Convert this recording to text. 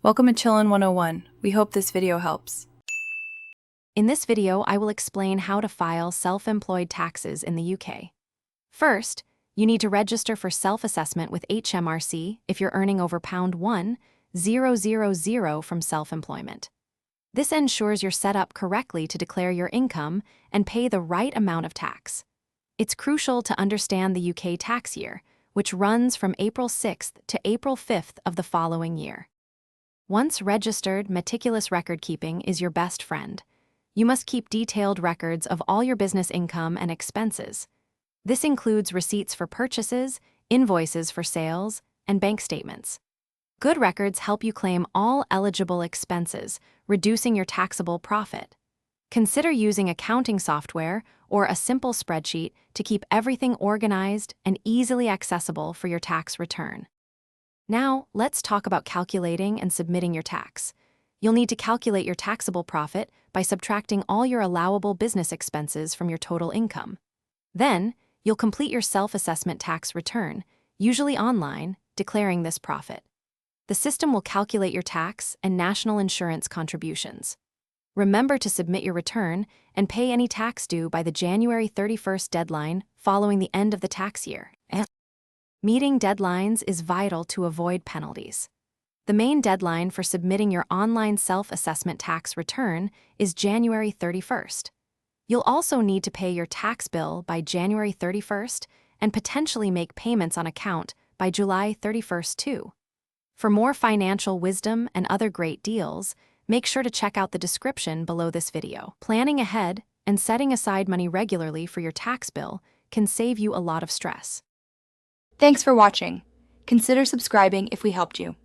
Welcome to Chillin' 101. We hope this video helps. In this video, I will explain how to file self-employed taxes in the UK. First, you need to register for self-assessment with HMRC if you're earning over £1,000 from self-employment. This ensures you're set up correctly to declare your income and pay the right amount of tax. It's crucial to understand the UK tax year, which runs from April 6th to April 5th of the following year. Once registered, meticulous record-keeping is your best friend. You must keep detailed records of all your business income and expenses. This includes receipts for purchases, invoices for sales, and bank statements. Good records help you claim all eligible expenses, reducing your taxable profit. Consider using accounting software or a simple spreadsheet to keep everything organized and easily accessible for your tax return. Now, let's talk about calculating and submitting your tax. You'll need to calculate your taxable profit by subtracting all your allowable business expenses from your total income. Then, you'll complete your self-assessment tax return, usually online, declaring this profit. The system will calculate your tax and national insurance contributions. Remember to submit your return and pay any tax due by the January 31st deadline following the end of the tax year. Meeting deadlines is vital to avoid penalties. The main deadline for submitting your online self-assessment tax return is January 31st. You'll also need to pay your tax bill by January 31st and potentially make payments on account by July 31st too. For more financial wisdom and other great deals, make sure to check out the description below this video. Planning ahead and setting aside money regularly for your tax bill can save you a lot of stress. Thanks for watching. Consider subscribing if we helped you.